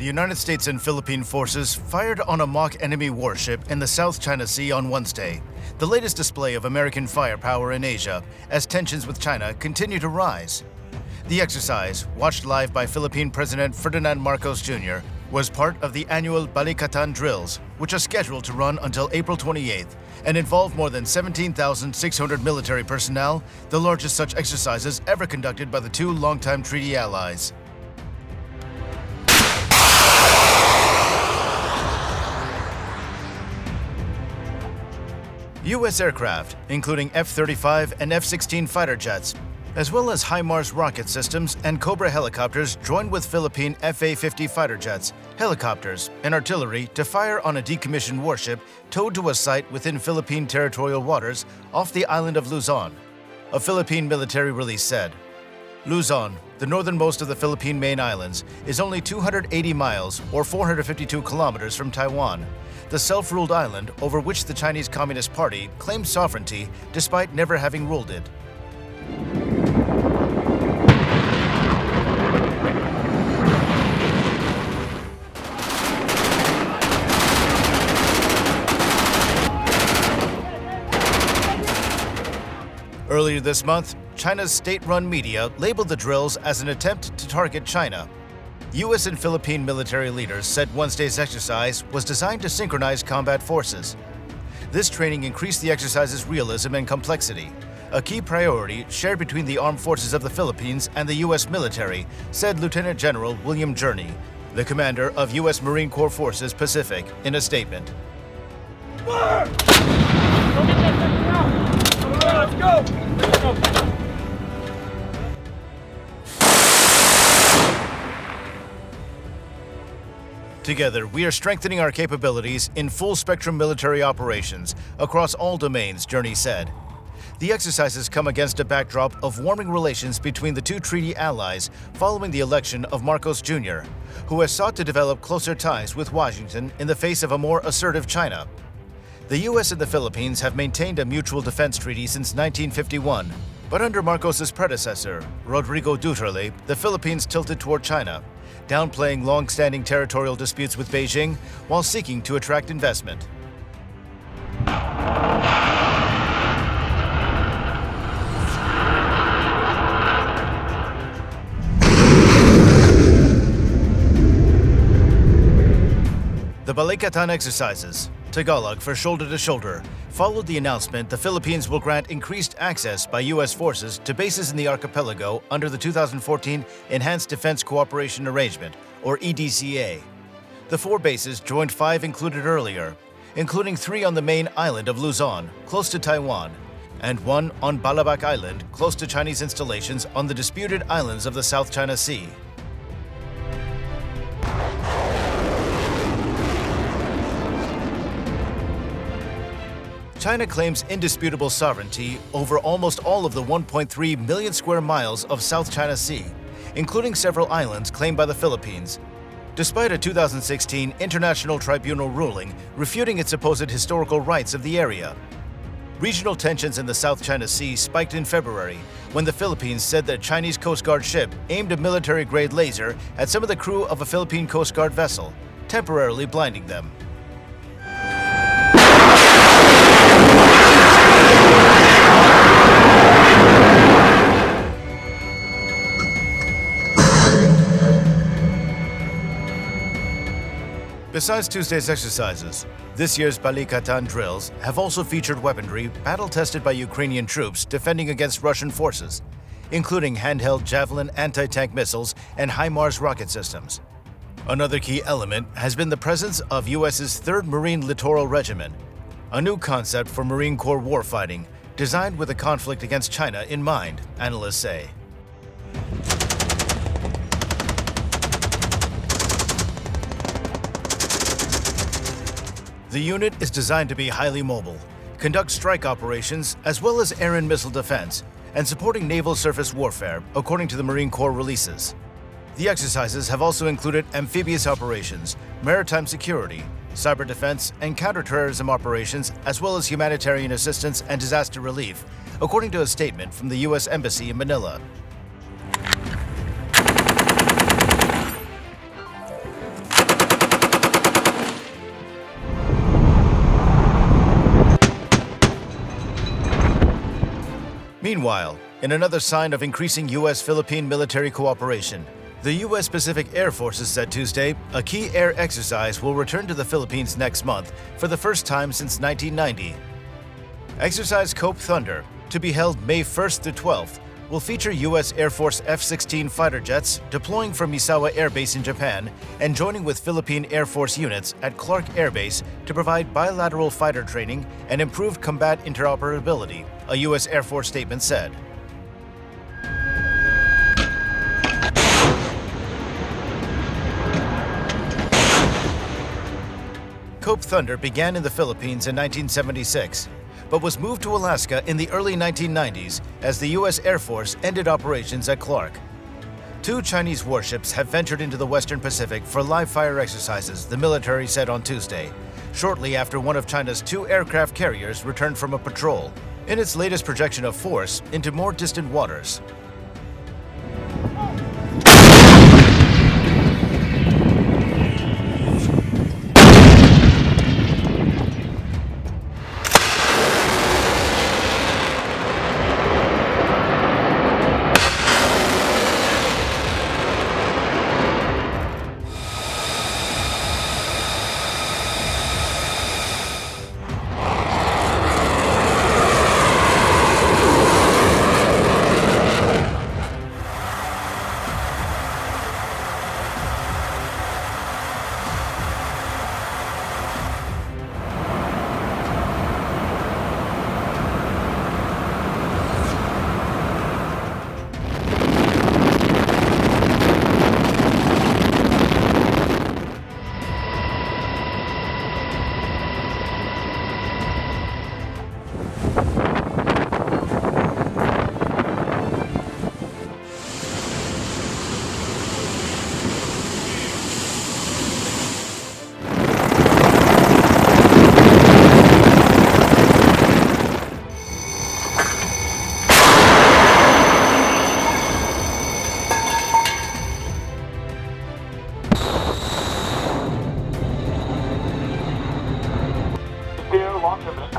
United States and Philippine forces fired on a mock enemy warship in the South China Sea on Wednesday, the latest display of American firepower in Asia as tensions with China continue to rise. The exercise, watched live by Philippine President Ferdinand Marcos Jr., was part of the annual Balikatan drills, which are scheduled to run until April 28th and involve more than 17,600 military personnel, the largest such exercises ever conducted by the two longtime treaty allies. U.S. aircraft, including F-35 and F-16 fighter jets, as well as HIMARS rocket systems and Cobra helicopters, joined with Philippine F-A-50 fighter jets, helicopters, and artillery to fire on a decommissioned warship towed to a site within Philippine territorial waters off the island of Luzon. A Philippine military release said, Luzon, the northernmost of the Philippine main islands, is only 280 miles or 452 kilometers from Taiwan, the self-ruled island over which the Chinese Communist Party claims sovereignty despite never having ruled it. Earlier this month, China's state-run media labeled the drills as an attempt to target China. U.S. and Philippine military leaders said Wednesday's exercise was designed to synchronize combat forces. This training increased the exercise's realism and complexity, a key priority shared between the armed forces of the Philippines and the U.S. military, said Lieutenant General William Journey, the commander of U.S. Marine Corps Forces Pacific, in a statement. Let's go! Together, we are strengthening our capabilities in full-spectrum military operations across all domains, Journey said. The exercises come against a backdrop of warming relations between the two treaty allies following the election of Marcos Jr., who has sought to develop closer ties with Washington in the face of a more assertive China. The U.S. and the Philippines have maintained a mutual defense treaty since 1951, but under Marcos's predecessor, Rodrigo Duterte, the Philippines tilted toward China, downplaying long-standing territorial disputes with Beijing while seeking to attract investment. The Balikatan exercises, Tagalog for shoulder to shoulder, followed the announcement the Philippines will grant increased access by U.S. forces to bases in the archipelago under the 2014 Enhanced Defense Cooperation Arrangement, or EDCA. The 4 bases joined 5 included earlier, including 3 on the main island of Luzon, close to Taiwan, and 1 on Balabac Island, close to Chinese installations on the disputed islands of the South China Sea. China claims indisputable sovereignty over almost all of the 1.3 million square miles of South China Sea, including several islands claimed by the Philippines, despite a 2016 International Tribunal ruling refuting its supposed historical rights of the area. Regional tensions in the South China Sea spiked in February when the Philippines said that a Chinese Coast Guard ship aimed a military-grade laser at some of the crew of a Philippine Coast Guard vessel, temporarily blinding them. Besides Tuesday's exercises, this year's Balikatan drills have also featured weaponry battle-tested by Ukrainian troops defending against Russian forces, including handheld Javelin anti-tank missiles and HIMARS rocket systems. Another key element has been the presence of U.S.'s 3rd Marine Littoral Regiment, a new concept for Marine Corps warfighting designed with a conflict against China in mind, analysts say. The unit is designed to be highly mobile, conduct strike operations as well as air and missile defense, and supporting naval surface warfare, according to the Marine Corps releases. The exercises have also included amphibious operations, maritime security, cyber defense, and counterterrorism operations, as well as humanitarian assistance and disaster relief, according to a statement from the U.S. Embassy in Manila. Meanwhile, in another sign of increasing U.S.-Philippine military cooperation, the U.S. Pacific Air Forces said Tuesday a key air exercise will return to the Philippines next month for the first time since 1990. Exercise Cope Thunder, to be held May 1st to 12th, will feature U.S. Air Force F-16 fighter jets deploying from Misawa Air Base in Japan and joining with Philippine Air Force units at Clark Air Base to provide bilateral fighter training and improved combat interoperability, a U.S. Air Force statement said. Cope Thunder began in the Philippines in 1976, but was moved to Alaska in the early 1990s as the U.S. Air Force ended operations at Clark. 2 Chinese warships have ventured into the Western Pacific for live-fire exercises, the military said on Tuesday, shortly after one of China's 2 aircraft carriers returned from a patrol, in its latest projection of force into more distant waters. Launch of